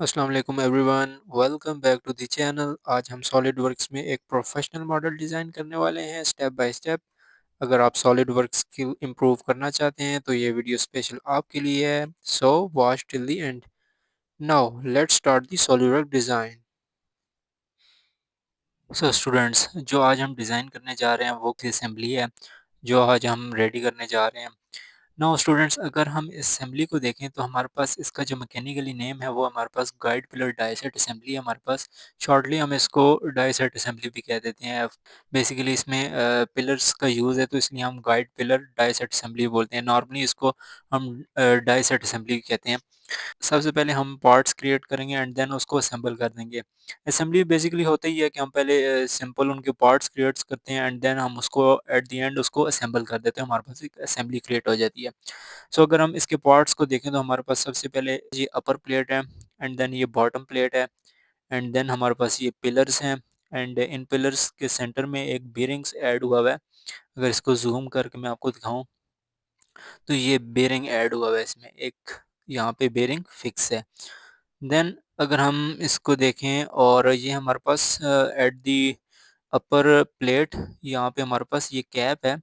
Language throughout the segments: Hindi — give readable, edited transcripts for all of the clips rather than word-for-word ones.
अस्सलाम वालेकुम everyone, welcome back to the channel. आज हम सॉलिड वर्क्स में एक प्रोफेशनल मॉडल डिज़ाइन करने वाले हैं स्टेप बाय स्टेप। अगर आप सॉलिड वर्क्स स्किल इंप्रूव करना चाहते हैं तो ये वीडियो स्पेशल आपके लिए है। So watch till the end. Now let's start the solid work design. So students, जो आज हम डिज़ाइन करने जा रहे हैं वो असेंबली है जो आज हम रेडी करने जा रहे हैं। नाउ स्टूडेंट्स, अगर हम असेंबली को देखें तो हमारे पास इसका जो मैकेनिकली नेम है वो हमारे पास गाइड पिलर डाइसेट असेंबली है हमारे पास। शॉर्टली हम इसको डाइसेट असेंबली भी कह देते हैं। बेसिकली इसमें पिलर्स का यूज़ है तो इसलिए हम गाइड पिलर डाइसेट असेंबली बोलते हैं। नॉर्मली इसको हम डाइसेट असेंबली कहते हैं। सबसे पहले हम पार्ट्स क्रिएट करेंगे एंड देन उसको असेंबल कर देंगे। असेंबली बेसिकली होता ही है कि हम पहले सिंपल उनके पार्ट्स क्रिएट करते हैं एंड देन हम उसको एट द एंड उसको असेंबल कर देते हैं। हमारे पास एक असेंबली क्रिएट हो जाती है। सो अगर हम इसके पार्ट्स को देखें तो हमारे पास सबसे पहले ये अपर प्लेट है एंड देन ये बॉटम प्लेट है एंड देन हमारे पास ये पिलर्स हैं एंड इन पिलर्स के सेंटर में एक बेरिंग्स ऐड हुआ है। अगर इसको जूम करके मैं आपको दिखाऊं तो ये बेरिंग ऐड हुआ है इसमें एक, यहाँ पे बेरिंग फिक्स है। देन अगर हम इसको देखें और ये हमारे पास एट दी अपर प्लेट, यहाँ पे हमारे पास ये कैप है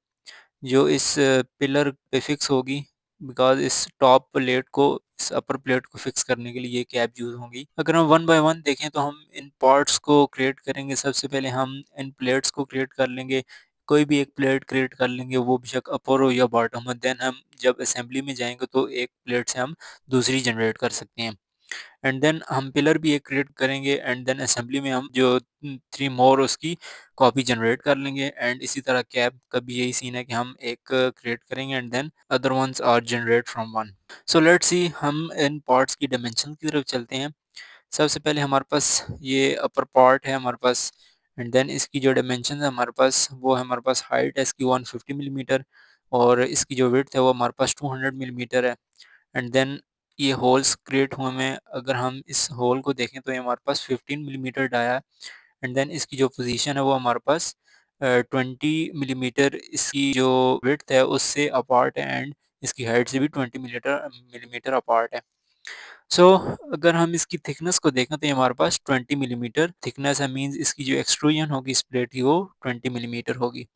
जो इस पिलर पे फिक्स होगी। बिकॉज इस टॉप प्लेट को इस अपर प्लेट को फिक्स करने के लिए ये कैप यूज होगी। अगर हम वन बाय वन देखें तो हम इन पार्ट्स को क्रिएट करेंगे। सबसे पहले हम इन प्लेट्स को क्रिएट कर लेंगे। कोई भी एक प्लेट क्रिएट कर लेंगे, वो बेशक अपर हो या बॉटम हो। देन हम जब असेंबली में जाएंगे तो एक प्लेट से हम दूसरी जनरेट कर सकते हैं। एंड देन हम पिलर भी एक क्रिएट करेंगे एंड देन असेंबली में हम जो थ्री मोर उसकी कॉपी जनरेट कर लेंगे। एंड इसी तरह कैप का भी यही सीन है कि हम एक क्रिएट करेंगे and then other ones are generate from one. So let's see, हम इन पार्ट्स की डायमेंशन की तरफ चलते हैं। सबसे पहले हमारे पास ये अपर पार्ट है हमारे पास एंड देन इसकी जो डायमेंशन है हमारे पास वो है, हमारे पास हाइट है इसकी 150 मिलीमीटर और इसकी जो विड्थ है वो हमारे पास 200 मिलीमीटर है। एंड देन ये होल्स क्रिएट हुए में अगर हम इस होल को देखें तो ये हमारे पास 15 मिलीमीटर डाया है। एंड देन इसकी जो पोजीशन है वो हमारे पास 20 मिलीमीटर इसकी जो विड्थ है उससे अपार्ट है एंड इसकी हाइट से भी 20 मिलीमीटर मिलीमीटर अपार्ट है। सो अगर हम इसकी थिकनेस को देखें तो ये हमारे पास 20 मिलीमीटर थिकनेस है। मींस इसकी जो एक्सट्रूजन होगी इस प्लेट की वो 20 मिलीमीटर होगी।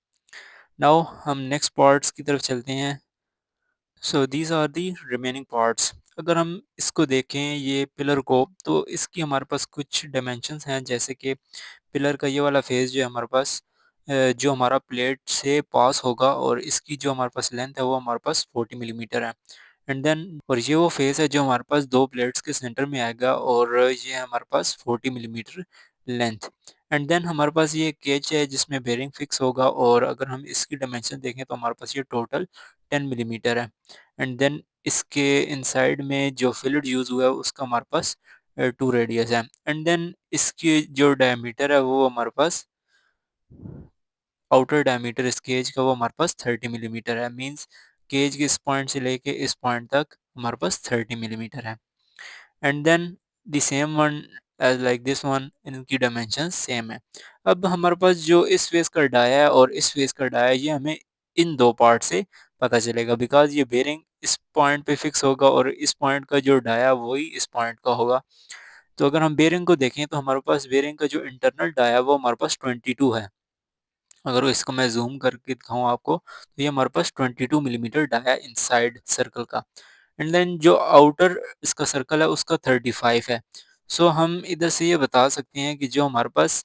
नाउ हम नेक्स्ट पार्ट्स की तरफ चलते हैं। So these are the remaining parts. अगर हम इसको देखें ये पिलर को तो इसकी हमारे पास कुछ डायमेंशंस हैं, जैसे कि पिलर का ये वाला फेस जो है हमारे पास जो हमारा प्लेट से पास होगा और इसकी जो हमारे पास लेंथ है वो हमारे पास 40 मिलीमीटर है। एंड देन और ये वो फेस है जो हमारे पास दो प्लेट्स के सेंटर में आएगा और ये हमारे पास 40 मिलीमीटर लेंथ। एंड देन हमारे पास ये केज है जिसमें बेरिंग फिक्स होगा और अगर हम इसकी डायमेंशन देखें तो हमारे पास ये टोटल 10 मिलीमीटर है। एंड देन इसके इनसाइड में जो फिलड यूज़ हुआ है उसका हमारे पास 2 रेडियस है। एंड देन इसकी जो डायमीटर है वो हमारे पास आउटर डायमीटर इस केज का वो हमारे पास 30 मिलीमीटर है। मींस केज के इस पॉइंट से लेके इस पॉइंट तक हमारे पास 30 मिलीमीटर है। And then the same one as like this one, इनकी डायमेंशन सेम है। अब हमारे पास जो इस फेस का डाया है और इस फेस का डाया है ये हमें इन दो पार्ट से पता चलेगा। बिकॉज ये बेरिंग इस पॉइंट पे फिक्स होगा और इस पॉइंट का जो डाया वही इस पॉइंट का होगा। तो अगर हम बेरिंग को देखें तो हमारे पास बेरिंग का जो इंटरनल डाया है वो हमारे पास 22 है। अगर इसको मैं ज़ूम करके दिखाऊँ आपको तो ये हमारे पास 22 मिलीमीटर डाया है इनसाइड सर्कल का। एंड देन जो आउटर इसका सर्कल है उसका 35 है। सो हम इधर से ये बता सकते हैं कि जो हमारे पास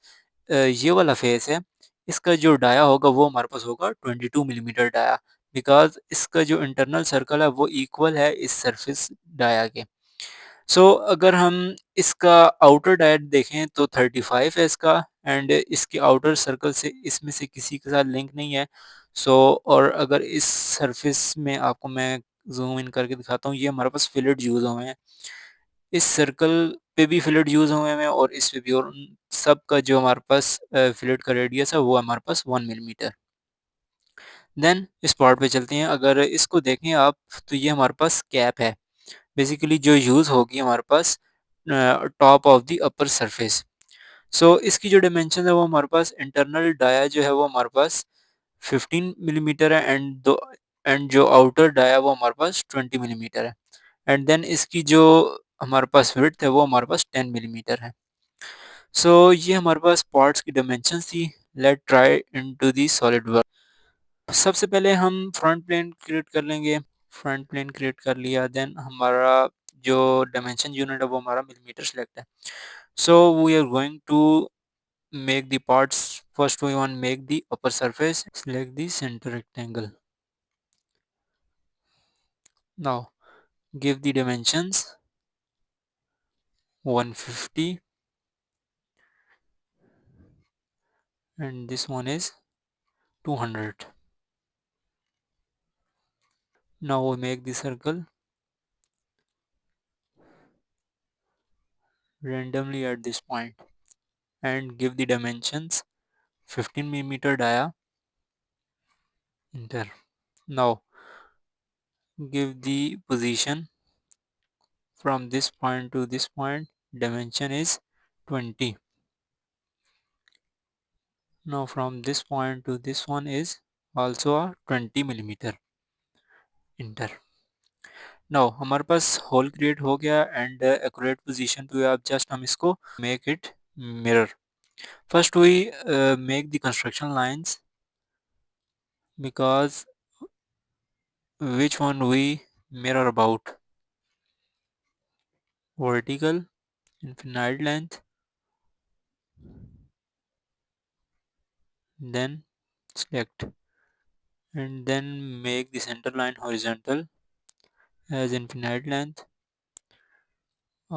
ये वाला फेस है इसका जो डाया होगा वो हमारे पास होगा 22 मिलीमीटर डाया। बिकॉज इसका जो इंटरनल सर्कल है वो इक्वल है इस सरफेस डाया के। अगर हम इसका आउटर डायट देखें तो 35 है इसका एंड इसके आउटर सर्कल से इसमें से किसी के साथ लिंक नहीं है। और अगर इस सरफेस में आपको मैं ज़ूम इन करके दिखाता हूँ, ये हमारे पास फिलेट यूज़ हुए हैं। इस सर्कल पे भी फिलेट यूज़ हुए हैं और इस पे भी, और उन सब का जो हमारे पास फिलेट का रेडियस है वो हमारे पास 1 मिलीमीटर। देन इस पार्ट पे चलते हैं। अगर इसको देखें आप तो ये हमारे पास कैप है बेसिकली जो यूज़ होगी हमारे पास top of the upper surface. इसकी जो डायमेंशन है वो हमारे पास इंटरनल डाया जो है वो हमारे पास 15 मिलीमीटर है एंड जो आउटर डाया वो हमारे पास 20 मिलीमीटर है। एंड देन इसकी जो हमारे पास विड्थ है वो हमारे पास 10 मिलीमीटर है। सो ये हमारे पास पार्ट्स की डायमेंशंस थी। Late try into the solid work. सबसे पहले हम फ्रंट प्लेन क्रिएट कर लेंगे। फ्रंट प्लेन क्रिएट कर लिया, देन हमारा जो डायमेंशन यूनिट है वो हमारा मिलीमीटर सेलेक्ट है। So we are going to make the parts. First we want make the upper surface, select the center rectangle. Now give the dimensions 150 and this one is 200. Now we make the circle randomly at this point and give the dimensions 15 millimeter dia, enter. Now give the position from this point to this point, dimension is 20. Now from this point to this one is also a 20 millimeter, enter. Now हमारे पास होल क्रिएट हो गया एंड एक्यूरेट पोजीशन पे आप जस्ट हम इसको make it mirror. First we make the construction lines because which one we mirror about, vertical, infinite length, then select and then make the center line horizontal as infinite length.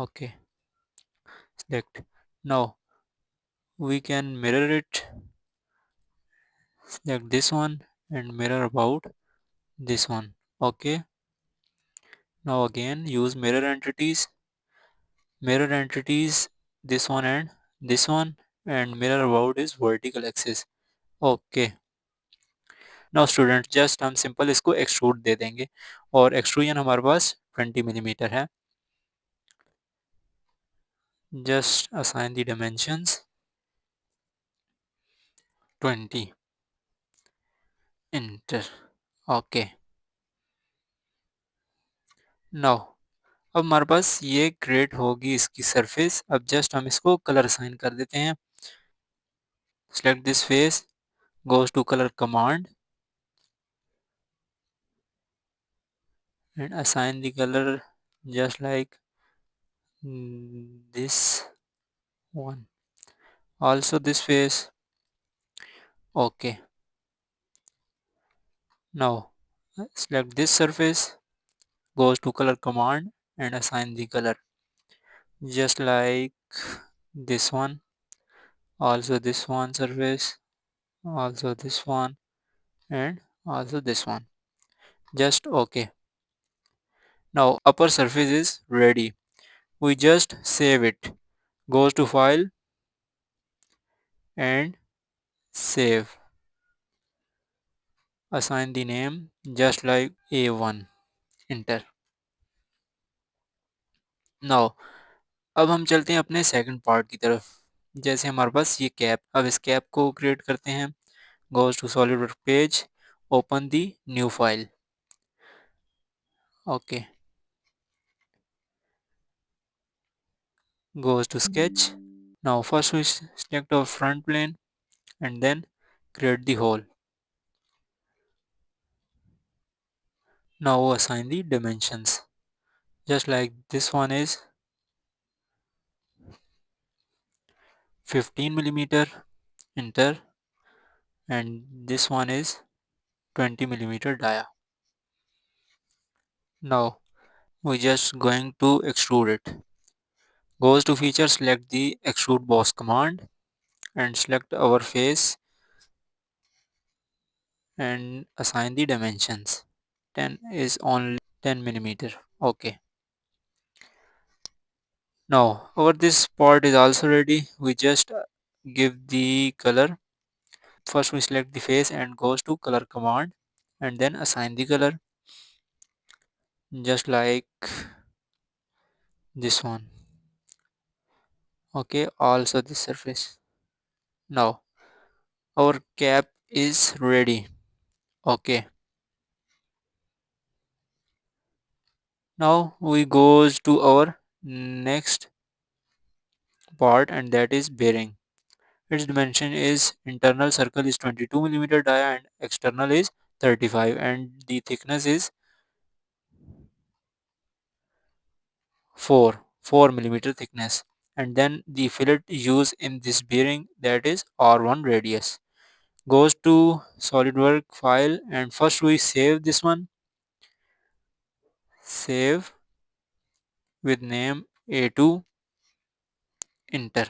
Okay, select. Now we can mirror it, select this one and mirror about this one. Okay, now again use mirror entities, this one and mirror about is vertical axis. Okay, now student just हम सिंपल इसको एक्सट्रूड दे देंगे और एक्सट्रूजन हमारे पास 20 मिलीमीटर है। Just assign the dimensions 20, inter. Okay, now अब हमारे पास ये क्रिएट होगी इसकी सरफेस। अब जस्ट हम इसको कलर असाइन कर देते हैं। Select this face, goes to color command and assign the color just like this one, also this face. Okay, now select this surface, goes to color command and assign the color just like this one, also this one surface, also this one and also this one. Just okay. Now upper surface is ready. We just save it. Goes to file and save. Assign the name just like A1, enter. Now अब हम चलते हैं अपने सेकंड पार्ट की तरफ। जैसे हमारे पास ये कैप, अब इस कैप को क्रिएट करते हैं। Goes to SolidWork page, open the new file. Okay, goes to sketch. Now first we select our front plane and then create the hole. Now assign the dimensions just like this one is 15 millimeter, enter, and this one is 20 millimeter dia. Now we just going to extrude it. Goes to feature, select the extrude boss command and select our face and assign the dimensions. 10 is only 10 millimeter. Okay, now our this part is also ready. We just give the color. First we select the face and goes to color command and then assign the color just like this one. Okay, also this surface. Now our cap is ready. Okay, now we goes to our next part, and that is bearing. Its dimension is internal circle is 22 millimeter dia and external is 35, and the thickness is 4 millimeter thickness. And then the fillet used in this bearing, that is R1 radius, goes to SolidWorks file, and first we save this one, save with name A2, enter.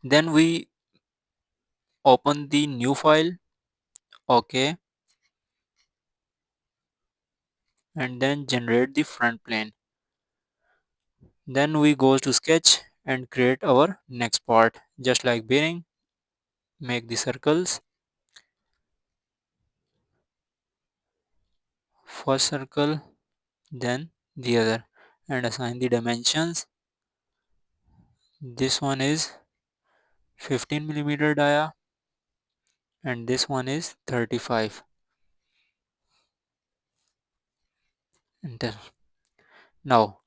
Then we open the new file, OK, and then generate the front plane. Then we go to sketch and create our next part. Just like bearing, make the circles, first circle, then the other, and assign the dimensions. This one is 15 millimeter dia and this one is 35. Enter. Now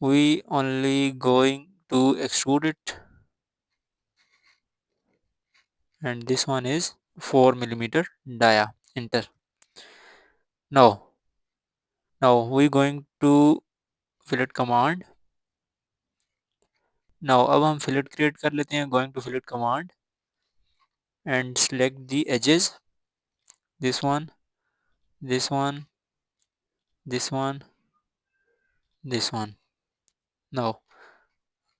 we only going to extrude it, and this one is 4 millimeter dia. Enter. Now we going to fillet command. Now अब हम fillet create कर लेते हैं. Going to fillet command and select the edges, this one, this one, this one, this one. Now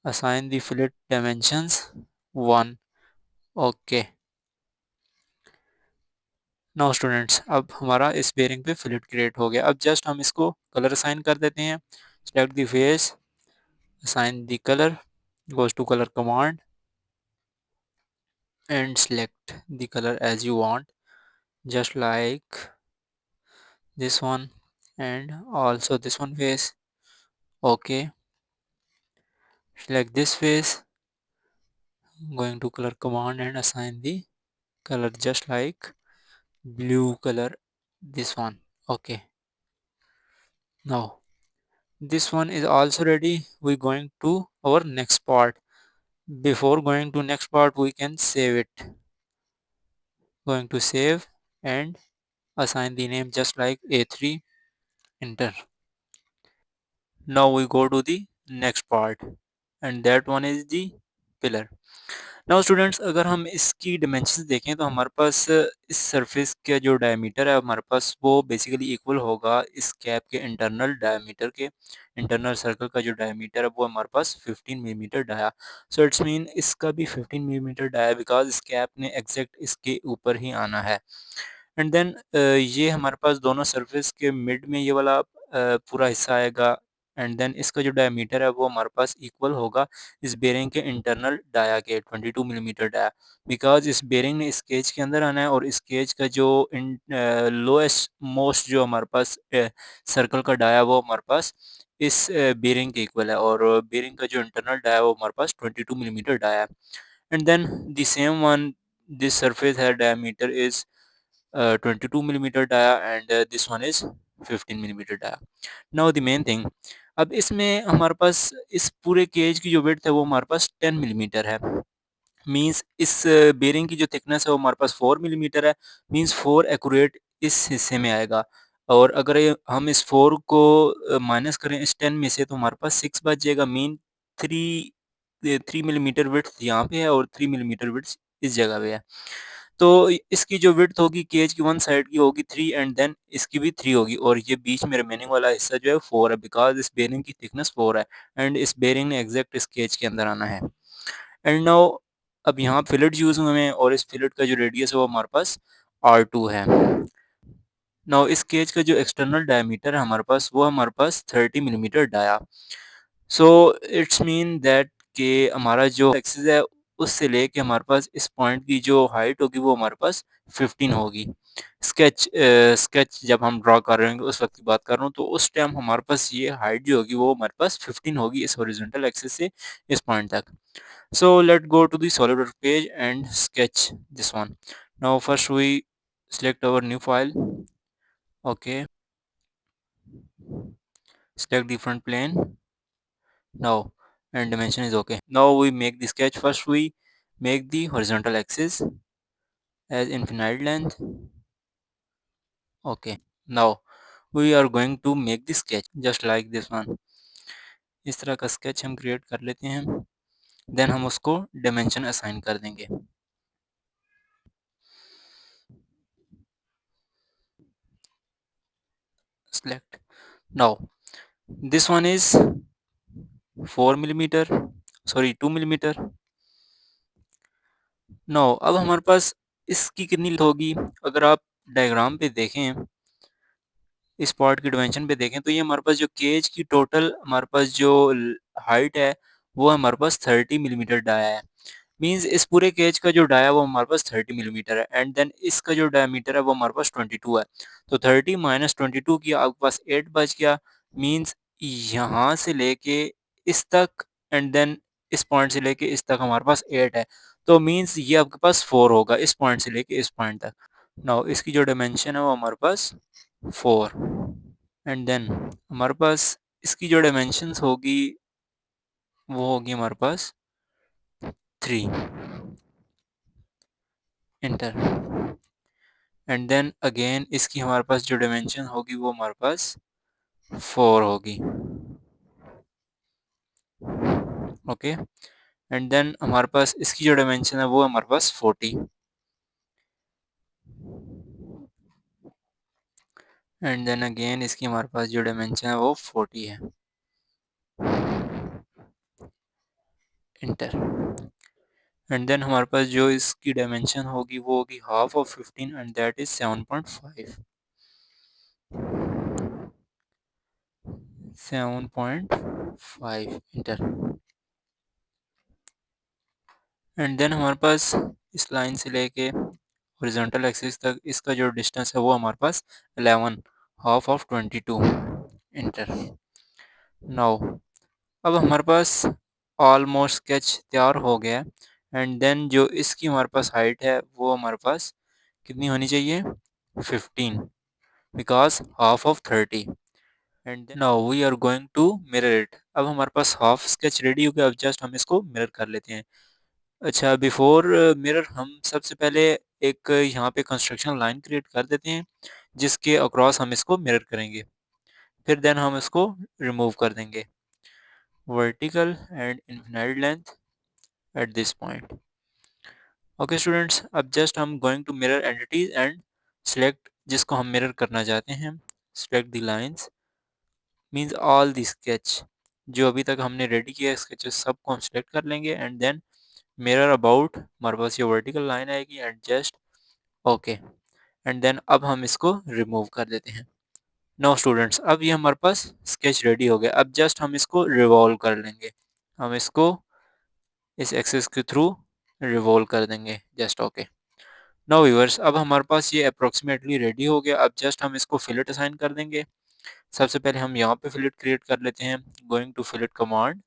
assign the fillet dimensions 1. OK. Now students, अब हमारा इस बेयरिंग पे फिलेट क्रिएट हो गया. अब जस्ट हम इसको कलर असाइन कर देते हैं. Select the face, assign the color, goes to color command and select the color as you want, just like this one and also this one face. OK, select this face, going to color command and assign the color just like blue color, this one. OK, now this one is also ready. We going to our next part. Before going to next part, we can save it. Going to save and assign the name just like A3, enter. Now we go to the next part, and that one is the pillar. Now students, अगर हम इसकी डिमेंशंस देखें तो हमारे पास इस सरफेस का जो डायमीटर है हमारे पास वो बेसिकली इक्वल होगा इस कैप के इंटरनल डायमीटर के. इंटरनल सर्कल का जो डायमीटर है वो हमारे पास 15 millimetre dia. So it's mean इसका भी 15 मिलीमीटर डाया बिकॉज इस कैप ने एग्जैक्ट इसके ऊपर ही आना है. एंड देन ये हमारे पास दोनों सरफेस के मिड में ये वाला पूरा हिस्सा आएगा. एंड देन इसका जो डायमीटर है वो हमारे पास इक्वल होगा इस बेरिंग के इंटरनल डाया के 22 मिलीमीटर डाया, बिकॉज इस बेरिंग ने इस केज के अंदर आना है और इस केज का जो लोएस्ट मोस्ट जो हमारे पास सर्कल का डाया वो हमारे पास इस बेरिंग के इक्वल है, और बेरिंग का जो इंटरनल डाया वो हमारे पास 22 मिलीमीटर डाया है. And then the same one, this surface है diameter is 22 millimeter dia and this one is 15 millimeter dia. Now the main thing, अब इसमें हमारे पास इस पूरे केज की जो विड्थ है वो हमारे पास 10 मिलीमीटर है. मींस इस बेरिंग की जो थिकनेस है वो हमारे पास 4 मिलीमीटर है. मींस 4 एक्यूरेट इस हिस्से में आएगा. और अगर हम इस 4 को माइनस करें इस 10 में से तो हमारे पास 6 बच जाएगा. मीन 3 मिलीमीटर विड्थ यहाँ पे है और 3 मिलीमीटर विड्थ इस जगह पे है. तो इसकी जो विड्थ होगी केज की वन साइड की होगी 3 एंड देन इसकी भी 3 होगी, और ये बीच में रिमेनिंग वाला हिस्सा जो है 4 है बिकॉज इस बेरिंग की थिकनेस 4 है एंड इस बेरिंग ने एग्जैक्ट इस केज के अंदर आना है. एंड नाउ अब यहाँ फिलेट यूज हुए हैं और इस फिलेट का जो रेडियस है वो हमारे पास R2 है. नाउ इस केज का जो एक्सटर्नल डायमीटर है हमारे पास वो हमारे पास 30 millimetre dia. So it's mean that कि हमारा जो एक्सिस है उससे लेके हमारे पास इस पॉइंट की जो हाइट होगी वो हमारे पास 15 होगी. स्केच जब हम ड्रॉ कर रहे होंगे उस वक्त की बात कर रहा हूँ, तो उस टाइम हमारे पास ये हाइट जो होगी वो हमारे पास 15 होगी इस हॉरिजॉन्टल एक्सिस से इस पॉइंट तक. So let's go to the SolidWorks page and sketch this one. Now first we select our new file. Okay. select the front plane now, and dimension is okay. Now we make the sketch. First we make the horizontal axis as infinite length. Okay, now we are going to make the sketch just like this one. इस तरह का sketch हम create कर लेते हैं, then हम उसको dimension assign कर देंगे. Select. Now this one is 4 millimeter, sorry 2 millimeter. Now अब हमारे पास इसकी कितनी होगी, अगर आप डायग्राम पे देखें, इस पार्ट की डायमेंशन पे देखें, तो ये हमारे पास जो केज की टोटल हमारे पास जो हाइट है वो हमारे पास 30 मिलीमीटर डाया है. मींस इस पूरे केज का जो डाया है वो हमारे पास 30 मिलीमीटर है, एंड देन इसका जो डायमीटर है वो हमारे पास 22 है. तो 30 माइनस 22 किया, आपके पास 8 बच गया. मींस यहाँ से लेके इस तक, एंड देन इस पॉइंट से लेके इस तक हमारे पास 8 है. तो मींस ये आपके पास 4 होगा इस पॉइंट से लेके इस पॉइंट तक. नाउ इसकी जो डायमेंशन है वो हमारे पास 4, एंड देन हमारे पास इसकी जो डायमेंशंस होगी वो होगी हमारे पास 3. इंटर, एंड देन अगेन इसकी हमारे पास जो डायमेंशन होगी वो हमारे पास 4 होगी. ओके, एंड देन हमारे पास इसकी जो डायमेंशन है वो हमारे पास 40, एंड देन अगेन इसकी हमारे पास जो डायमेंशन है वो 40 है. इंटर, एंड देन हमारे पास जो इसकी डायमेंशन होगी वो होगी half of 15, and that is 7.5. 7.5. Enter, and then हमारे पास इस लाइन से लेके हॉरिजॉन्टल एक्सिस तक इसका जो डिस्टेंस है वो हमारे पास 11, हाफ ऑफ 22. इंटर. नाउ अब हमारे पास ऑलमोस्ट स्केच तैयार हो गया, एंड देन जो इसकी हमारे पास हाइट है वो हमारे पास कितनी होनी चाहिए, 15, because half of 30. And then now we are going to mirror it. अब हमारे पास हाफ स्केच रेडी हो गया, अब जस्ट हम इसको मिरर कर लेते हैं. अच्छा, बिफोर मिरर हम सबसे पहले एक यहाँ पे कंस्ट्रक्शन लाइन क्रिएट कर देते हैं जिसके अक्रॉस हम इसको मिरर करेंगे, फिर देन हम इसको रिमूव कर देंगे. Vertical and infinite length at this point. Okay students, अब जस्ट हम going to mirror entities and select जिसको हम मिरर करना चाहते हैं. Select the lines, means all the sketch जो अभी तक हमने रेडी किया स्केचेस सबको हम सिलेक्ट कर लेंगे, एंड देन मिरर अबाउट हमारे पास ये वर्टिकल लाइन आएगी, and just okay, and then अब हम इसको रिमूव कर देते हैं. नो स्टूडेंट्स, अब ये हमारे पास स्केच रेडी हो गया, अब जस्ट हम इसको रिवॉल्व कर लेंगे. हम इसको इस एक्सिस के थ्रू रिवॉल्व कर देंगे, जस्ट ओके. नो व्यूअर्स, अब हमारे पास ये अप्रोक्सीमेटली रेडी हो गया, अब जस्ट हम इसको फिलेट असाइन कर देंगे. सबसे पहले हम यहाँ पे फिलेट क्रिएट कर लेते हैं. Going to fillet command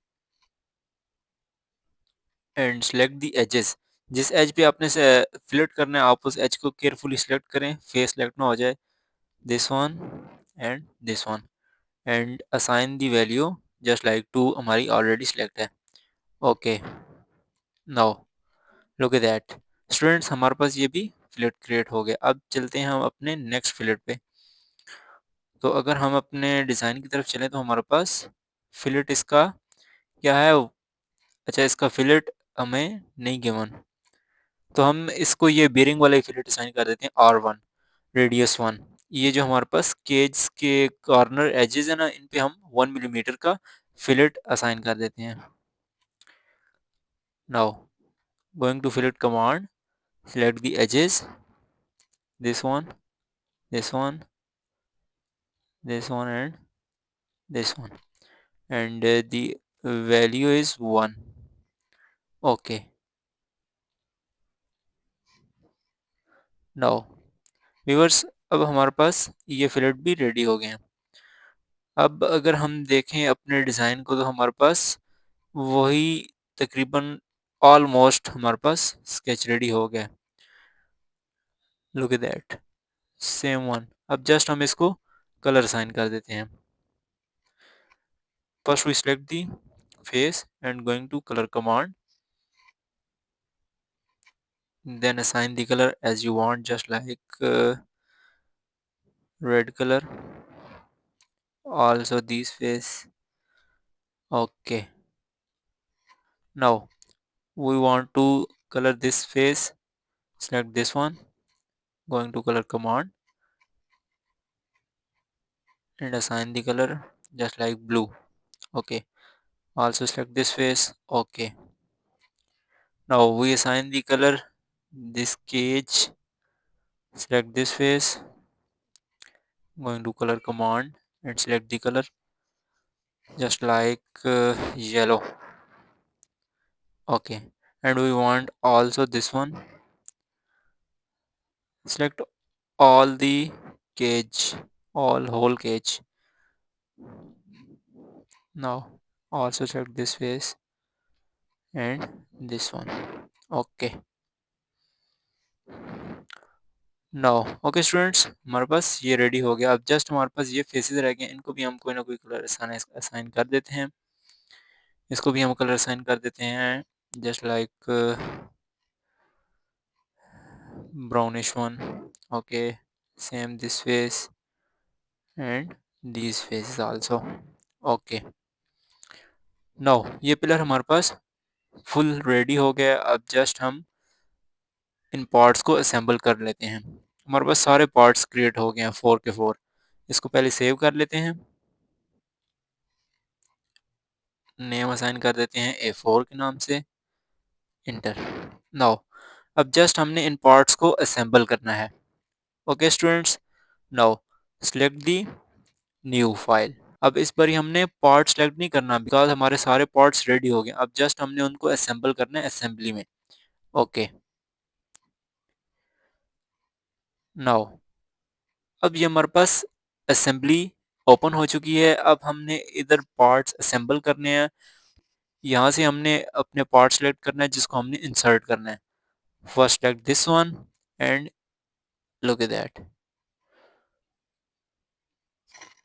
and select the edges. जिस एज पे आपने से फिलेट करना है आप उस एज को केयरफुली सिलेक्ट करें, फेस सेलेक्ट ना हो जाए. This one and this one, and assign the value just like to हमारी ऑलरेडी सिलेक्ट है. Okay, now look at that students, हमारे पास ये भी फिलेट क्रिएट हो गया. अब चलते हैं हम अपने नेक्स्ट फिलेट पे. तो अगर हम अपने डिज़ाइन की तरफ चलें तो हमारे पास फिलेट इसका क्या है. अच्छा, इसका फिलेट हमें नहीं गिवन, तो हम इसको ये बेरिंग वाला फिलेट असाइन कर देते हैं R1 रेडियस 1. ये जो हमारे पास केज के कॉर्नर एजेस है ना, इन पे हम 1 मिलीमीटर का फिलेट असाइन कर देते हैं. Now going to fillet command, select the edges, this one, this one, this one, and this one, and the value is 1. Okay, now viewers, अब हमारे पास ये फिलेट भी रेडी हो गए हैं. अब अगर हम देखें अपने डिज़ाइन को तो हमारे पास वही तकरीबन ऑलमोस्ट हमारे पास स्केच रेडी हो गया. Look at that, same one. अब जस्ट हम इसको कलर असाइन कर देते हैं. first we select the face and going to color command, then assign the color as you want, just like red color. Also this face. Okay, now we want to color this face, select this one, going to color command and assign the color just like blue. Okay, also select this face. Okay, now we assign the color this cage, select this face, going to color command and select the color just like yellow. Okay, and we want also this one, select all the cage, all whole cage. Now also select this face and this one. Okay, now okay students, हमारे पास ये रेडी हो गया। अब जस्ट हमारे पास ये फेसेस रह गए, इनको भी हम कोई ना कोई कलर असाइन कर देते हैं। इसको भी हम कलर असाइन कर देते हैं just like brownish one. Okay, same this face and these faces also. Okay, now ये पिलर हमारे पास फुल रेडी हो गया। अब जस्ट हम इन पार्ट्स को असेंबल कर लेते हैं। हमारे पास सारे पार्ट्स क्रिएट हो गए हैं 4 के 4। इसको पहले सेव कर लेते हैं, नेम असाइन कर देते हैं A4 के नाम से, इंटर। नाउ अब जस्ट हमने इन पार्ट्स को असेंबल करना है। Okay students, now select the new file. अब इस बार हमने पार्ट सेलेक्ट नहीं करना बिकॉज हमारे सारे पार्ट्स रेडी हो गए। अब जस्ट हमने उनको असेंबल करना है असेंबली में। ओके, नाउ अब ये हमारे पास असेंबली ओपन हो चुकी है। अब हमने इधर पार्ट्स असेंबल करने हैं। यहाँ से हमने अपने पार्ट सेलेक्ट करना है जिसको हमने इंसर्ट करना है। First select this one and look at that.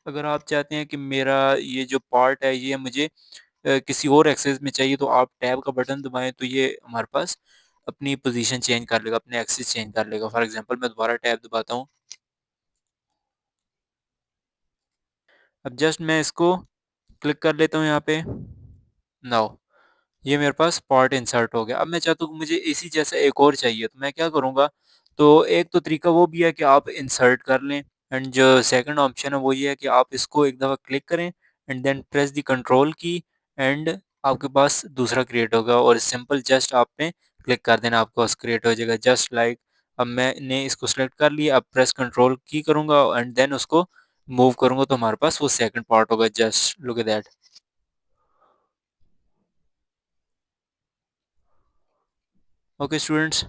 अगर आप चाहते हैं कि मेरा ये जो पार्ट है ये मुझे किसी और एक्सेस में चाहिए तो आप टैब का बटन दबाएं तो ये हमारे पास अपनी पोजीशन चेंज कर लेगा, अपने एक्सेस चेंज कर लेगा। फॉर एग्जांपल मैं दोबारा टैब दबाता हूँ। अब जस्ट मैं इसको क्लिक कर लेता हूँ यहाँ पे। नाउ ये मेरे पास पार्ट इंसर्ट हो गया। अब मैं चाहता हूँ कि मुझे इसी जैसा एक और चाहिए तो मैं क्या करूँगा, तो एक तो तरीका वो भी है कि आप इंसर्ट कर लें एंड जो सेकंड ऑप्शन है वो ये है कि आप इसको एक दफ़ा क्लिक करें and then press the control key and आपके पास दूसरा क्रिएट होगा और सिंपल जस्ट आपने क्लिक कर देना, आपके पास क्रिएट हो जाएगा जस्ट लाइक। अब मैंने इसको सेलेक्ट कर लिया, अब प्रेस कंट्रोल की करूँगा एंड देन उसको मूव करूँगा तो हमारे पास वो सेकंड पार्ट होगा। Just look at that. Okay students,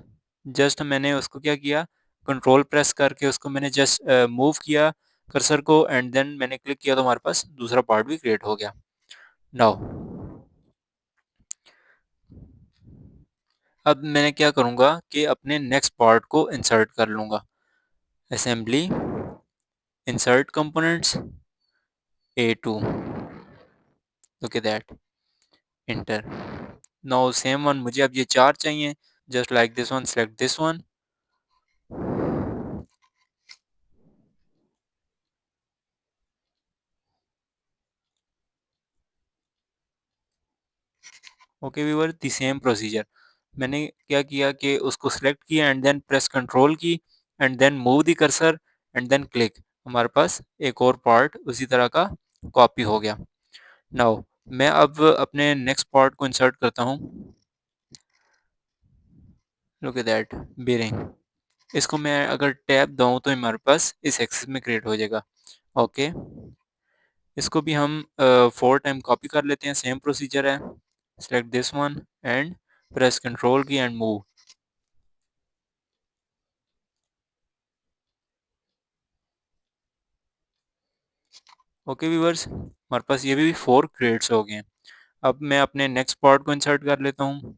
just मैंने उसको क्या किया, कंट्रोल प्रेस करके उसको मैंने जस्ट मूव किया कर्सर को एंड देन मैंने क्लिक किया तो हमारे पास दूसरा पार्ट भी क्रिएट हो गया। नाउ अब मैंने क्या करूँगा कि अपने नेक्स्ट पार्ट को इंसर्ट कर लूँगा। Assembly, insert components, A2, look at that, enter. Now same one मुझे अब ये चार चाहिए, just like this one, select this one. Okay viewer, the same procedure. मैंने क्या किया कि उसको सिलेक्ट किया and then press control key and then move the cursor and then click. हमारे पास एक और पार्ट उसी तरह का कॉपी हो गया। नाउ मैं अब अपने नेक्स्ट पार्ट को इंसर्ट करता हूँ। Look at that, bearing. इसको मैं अगर टैब दूँ तो हमारे पास इस एक्सिस में क्रिएट हो जाएगा। ओके, इसको भी हम 4 टाइम कॉपी कर लेते हैं, सेम प्रोसीजर है। Select this one and press control key and move. Okay viewers, हमारे पास ये भी 4 क्रेड्स हो गए हैं। अब मैं अपने नेक्स्ट पार्ट को इंसर्ट कर लेता हूँ,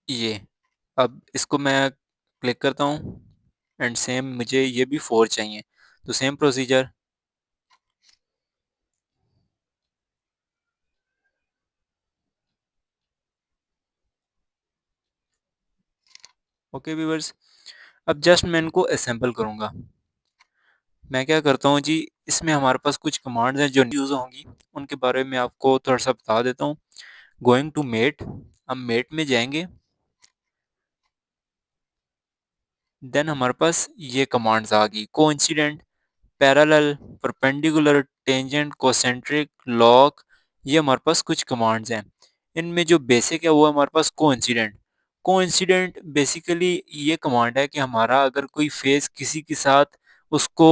ये। अब इसको मैं क्लिक करता हूँ एंड सेम मुझे ये भी 4 चाहिए तो सेम प्रोसीजर। ओके व्यूअर्स, अब जस्ट मैं इनको असेंबल करूँगा। मैं क्या करता हूँ जी, इसमें हमारे पास कुछ कमांड्स हैं जो यूज़ होंगी, उनके बारे में आपको थोड़ा-सा बता देता हूँ। गोइंग टू मेट, हम मेट में जाएँगे, देन हमारे पास ये कमांड्स आ गई, coincident, parallel, perpendicular, tangent, concentric, log, ये हमारे पास कुछ कमांड्स हैं। इनमें जो बेसिक है वो है हमारे पास कोइंसिडेंट। कोइंसिडेंट बेसिकली ये कमांड है कि हमारा अगर कोई फेस किसी के साथ उसको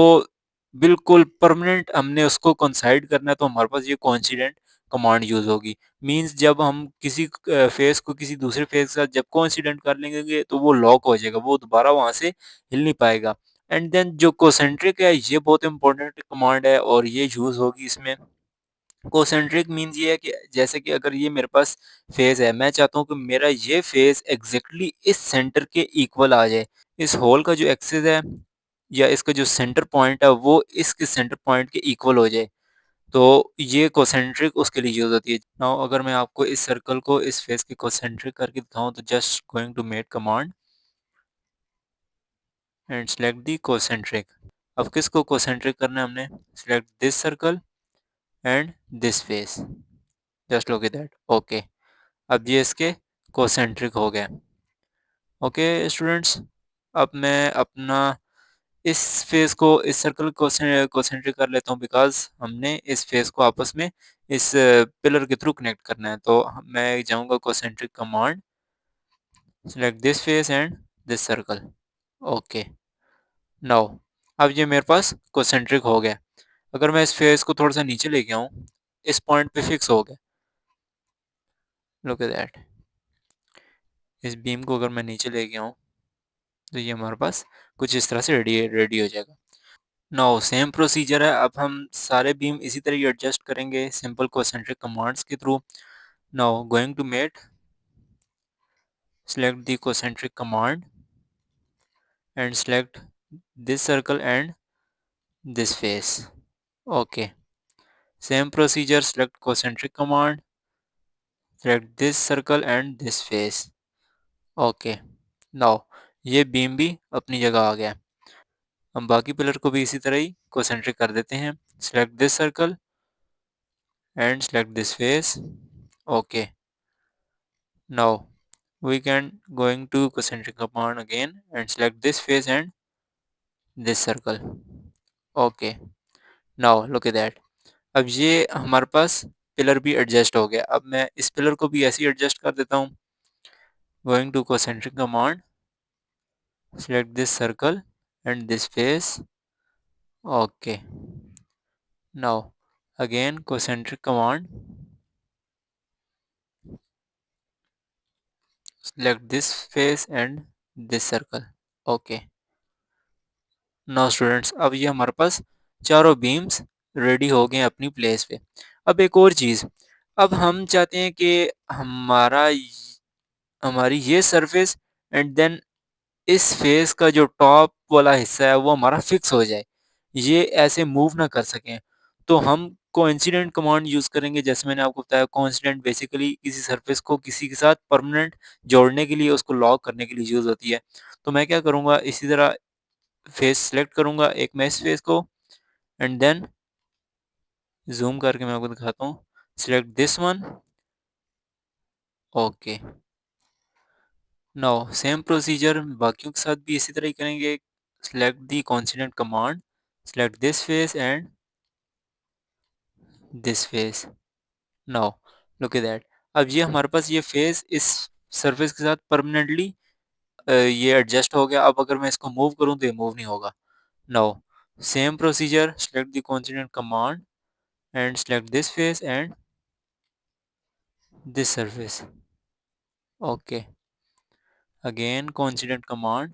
बिल्कुल परमानेंट हमने उसको कोइंसाइड करना है तो हमारे पास ये कोइंसिडेंट कमांड यूज़ होगी। मीन्स जब हम किसी फेस को किसी दूसरे फेस के साथ जब कोइंसिडेंट कर लेंगे तो वो लॉक हो जाएगा, वो दोबारा वहाँ से हिल नहीं पाएगा। एंड देन जो कोसेंट्रिक है ये बहुत इंपॉर्टेंट कमांड है और ये यूज़ होगी इसमें। कोसेंट्रिक मीन्स ये है कि जैसे कि अगर ये मेरे पास फेस है, मैं चाहता हूँ कि मेरा ये फेस एग्जैक्टली इस सेंटर के इक्वल आ जाए। इस होल का जो एक्सिस है या इसका जो सेंटर पॉइंट है वो इसके सेंटर पॉइंट के इक्वल हो जाए, तो ये कोसेंट्रिक उसके लिए यूज़ होती है। नाउ अगर मैं आपको इस सर्कल को इस फेस के कोसेंट्रिक करके दिखाऊँ तो just going to mate command and select the concentric. अब किसको कोसेंट्रिक करना है हमने? Select this circle and this face, just look at that. Okay, अब ये इसके कोसेंट्रिक हो गए। ओके स्टूडेंट्स, अब मैं अपना इस फेस को इस सर्कल को कोसेंट्रिक कर लेता हूँ बिकॉज हमने इस फेस को आपस में इस पिलर के थ्रू कनेक्ट करना है, तो मैं जाऊँगा concentric command, select this face and this circle. Okay, now अब ये मेरे पास कोसेंट्रिक हो गया। अगर मैं इस फेस को थोड़ा सा नीचे लेके आऊँ, इस पॉइंट पे फिक्स हो गया, लुक एट दैट। इस बीम को अगर मैं नीचे लेके आऊँ तो ये हमारे पास कुछ इस तरह से रेडी रेडी हो जाएगा। नाउ सेम प्रोसीजर है, अब हम सारे बीम इसी तरह ही एडजस्ट करेंगे सिंपल कोसेंट्रिक कमांड्स के through. Now going to mate, select the concentric command and select this circle and this face. Okay, same procedure, select concentric command, select this circle and this face. Okay, now ये बीम भी अपनी जगह आ गया। हम बाकी पिलर को भी इसी तरह ही concentric कर देते हैं, select this circle and select this face. Okay, now we can going to concentric command again and select this face and this circle. Okay, now look at that. अब ये हमारे पास पिलर भी एडजस्ट हो गया। अब मैं इस पिलर को भी ऐसे ही एडजस्ट कर देता हूँ। Going to concentric command, select this circle and this face. Okay, now again concentric command, select this face and this circle. Okay, now students, अब ये हमारे पास चारों बीम्स रेडी हो गए हैं अपनी प्लेस पे। अब एक और चीज़, अब हम चाहते हैं कि हमारी ये सरफेस एंड देन इस फेस का जो टॉप वाला हिस्सा है वो हमारा फिक्स हो जाए, ये ऐसे मूव ना कर सकें। तो हम कोइंसिडेंट कमांड यूज़ करेंगे, जैसे मैंने आपको बताया कोइंसिडेंट बेसिकली किसी सरफेस को किसी के साथ परमानेंट जोड़ने के लिए, उसको लॉक करने के लिए यूज़ होती है। तो मैं क्या करूँगा, इसी तरह फेस सेलेक्ट करूँगा एक मैं इस फेस को एंड देन ज़ूम करके मैं आपको दिखाता हूँ, select this one. Okay, now same procedure बाकियों के साथ भी इसी तरह ही करेंगे। Select the coincident command, select this face and this face. Now look at that. अब ये हमारे पास ये फेस इस सरफेस के साथ परमानेंटली ये एडजस्ट हो गया। अब अगर मैं इसको मूव करूँ तो ये मूव नहीं होगा। Now same procedure, select the coincident command and select this face and this surface. Okay, again coincident command,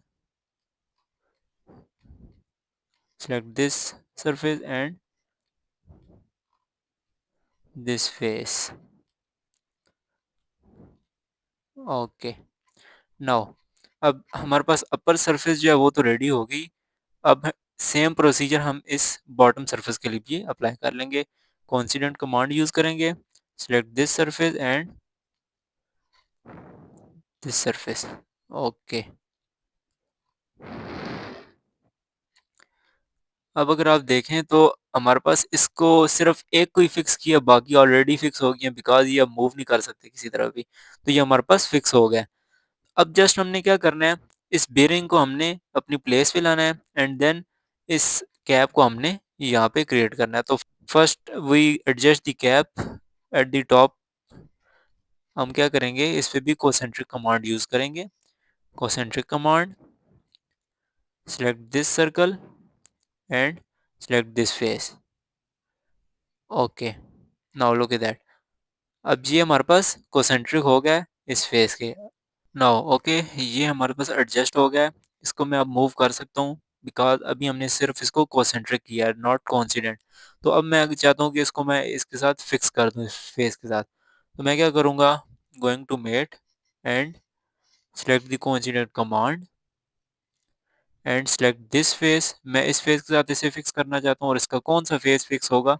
select this surface and this face. Okay, now अब हमारे पास अपर सरफेस जो है वो तो रेडी हो गई। अब सेम प्रोसीजर हम इस बॉटम सरफेस के लिए भी अप्लाई कर लेंगे। कोइंसिडेंट कमांड यूज करेंगे, select this surface and this surface. Okay, अब अगर आप देखें तो हमारे पास इसको सिर्फ एक को ही फिक्स किया, बाकी ऑलरेडी फिक्स हो गई हैं, बिकॉज़ ये अब मूव नहीं कर सकते किसी तरह भी। तो ये हमारे पास फिक्स हो गया है। अब जस्ट हमने क्या करना है, इस बेरिंग को हमने अपनी प्लेस पे लाना है एंड देन इस कैप को हमने यहाँ पे क्रिएट करना है। तो first we adjust the cap at the top. हम क्या करेंगे, इस पे भी कोसेंट्रिक कमांड यूज़ करेंगे। Concentric command, select this circle and select this face. Okay, now look at that. अब ये हमारे पास कोसेंट्रिक हो गया है इस फेस के। नाउ ओके, ये हमारे पास एडजस्ट हो गया है। इसको मैं अब मूव कर सकता हूँ, बिकॉज अभी हमने सिर्फ इसको कोसेंट्रिक किया है, नॉट कोइंसिडेंट। तो अब मैं चाहता हूँ कि इसको मैं इसके साथ फिक्स कर दूँ, इस फेस के साथ। तो मैं क्या करूँगा, going to mate and select the coincident command and select this face. मैं इस फेस के साथ इसे फिक्स करना चाहता हूँ, और इसका कौन सा फेस फिक्स होगा,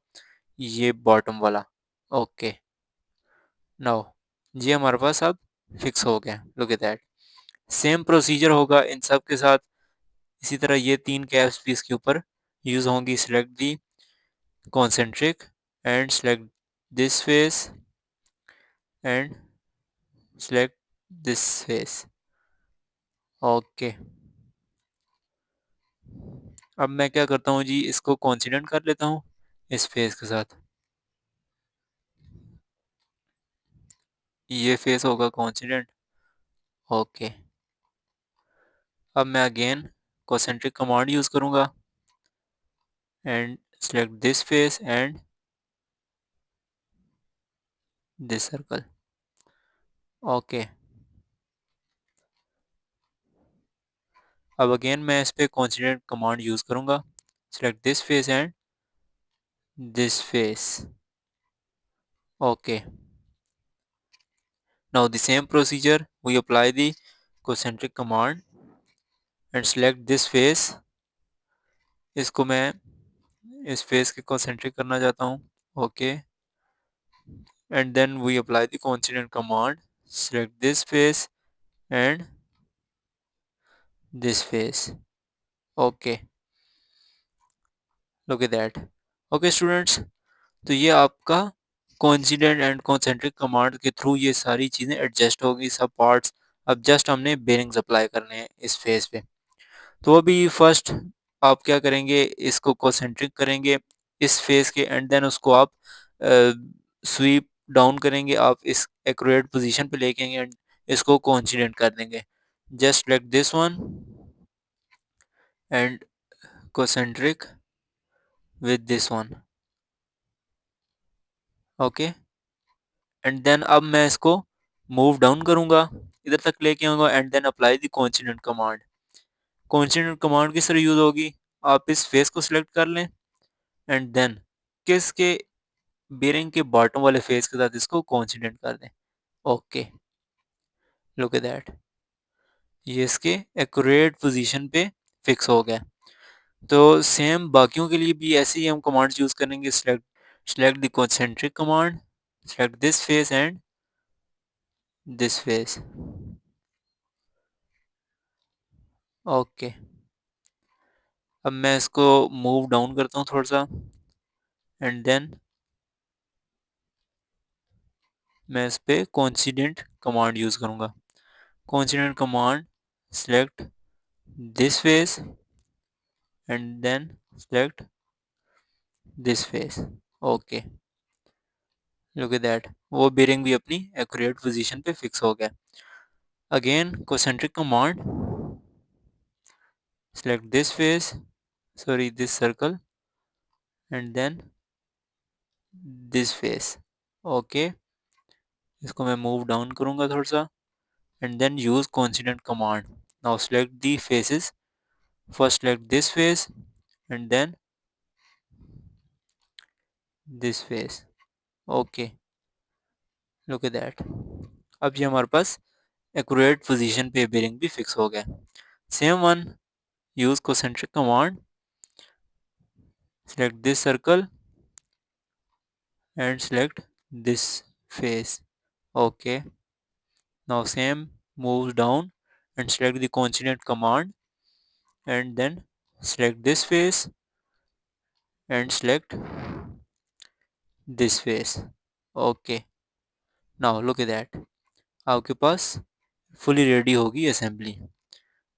ये बॉटम वाला। ओके, नाउ ये हमारे पास अब फिक्स हो गया, look at that. Same procedure होगा इन सब के साथ। इसी तरह ये तीन कैप्स भी इसके ऊपर यूज होंगी। Select the concentric and select this face and select this face. Okay, अब मैं क्या करता हूँ जी, इसको कॉन्सिडेंट कर लेता हूँ इस फेस के साथ। ये फेस होगा कॉन्सिडेंट। ओके, अब मैं अगेन कॉन्सेंट्रिक कमांड यूज करूंगा and select this face and this circle. Okay, अब अगेन मैं इस पे कॉन्सिडेंट कमांड यूज करूंगा। Select this face and this face. Okay, now the same procedure we apply the concentric command and select this face। इसको मैं इस फेस के concentric करना चाहता हूँ। Okay, and then we apply the coincident command, select this face and this face। Okay, look at that। Okay students, तो ये आपका कोइंसिडेंट एंड कॉन्सेंट्रिक कमांड के थ्रू ये सारी चीज़ें एडजस्ट होगी, सब पार्ट्स। अब जस्ट हमने बेरिंग्स अप्लाई करने हैं इस फेस पे। तो अभी फर्स्ट आप क्या करेंगे, इसको कॉन्सेंट्रिक करेंगे इस फेस के एंड देन उसको आप स्वीप डाउन करेंगे, आप इस एक्यूरेट पोजीशन पे लेके आएंगे एंड इसको कोइंसिडेंट कर देंगे। Just like this one and concentric with this one. Okay, and then अब मैं इसको मूव डाउन करूंगा, इधर तक लेके आऊंगा and then apply the coincident command. Coincident command किस तरह यूज होगी, आप इस फेस को सिलेक्ट कर लें एंड देन किसके बेरिंग के बॉटम वाले फेस के साथ इसको कोइंसिडेंट कर दें। ओके, लुक एट दैट, ये इसके एक्यूरेट पोजीशन पे फिक्स हो गया। तो सेम बाकियों के लिए भी ऐसे ही हम कमांड्स यूज करेंगे। Select the concentric command, select this face and this face. Okay, अब मैं इसको मूव डाउन करता हूँ थोड़ा सा एंड देन मैं इस पे कोइंसिडेंट कमांड यूज करूंगा। Coincident command, select this face and then select this face. Okay, look at that, वो बेरिंग भी अपनी एक्यूरेट पोजीशन पे फिक्स हो गया। Again concentric command, select this face, sorry this circle and then this face। Okay, इसको मैं मूव डाउन करूंगा थोड़ा सा and then use coincident command। Now select the faces, first select this face and then this face। Okay, look at that, अब ये हमारे पास एक्यूरेट पोजीशन पे बेरिंग भी फिक्स हो गया। Same one, use concentric command, select this circle and select this face। Okay, now same, move down and select the coincident command and then select this face and select this face. Okay, now look at that, आपके पास फुली रेडी होगी असेंबली।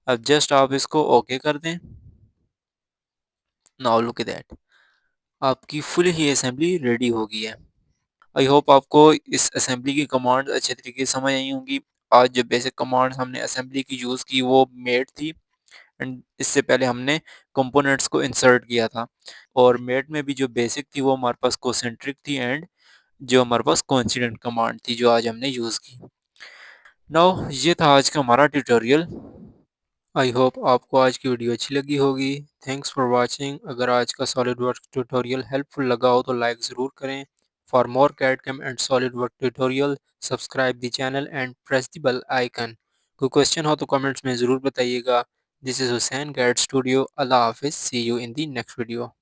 अब जस्ट आप इसको ओके कर दें। नाउ लुक एट दैट, आपकी फुल ही असेंबली रेडी हो गई है। आई होप आपको इस असेंबली की कमांड अच्छे तरीके से समझ आई होंगी। आज जो बेसिक कमांड्स हमने असेंबली की यूज़ की वो मेड थी, एंड इससे पहले हमने कंपोनेंट्स को इंसर्ट किया था। और मेड में भी जो बेसिक थी वो हमारे पास कोसेंट्रिक थी, एंड जो हमारे पास कोइंसिडेंट कमांड थी जो आज हमने यूज़ की। नाउ ये था आज का हमारा ट्यूटोरियल। आई होप आपको आज की वीडियो अच्छी लगी होगी। Thanks for watching. अगर आज का सॉलिड वर्क ट्यूटोरियल हेल्पफुल लगा हो तो लाइक ज़रूर करें। For more CAD CAM and solid work tutorial subscribe the channel and press the bell icon. कोई क्वेश्चन हो तो कमेंट्स में ज़रूर बताइएगा। This is Hussain Guide Studio. अल्लाह हाफिज़। See you in the next video.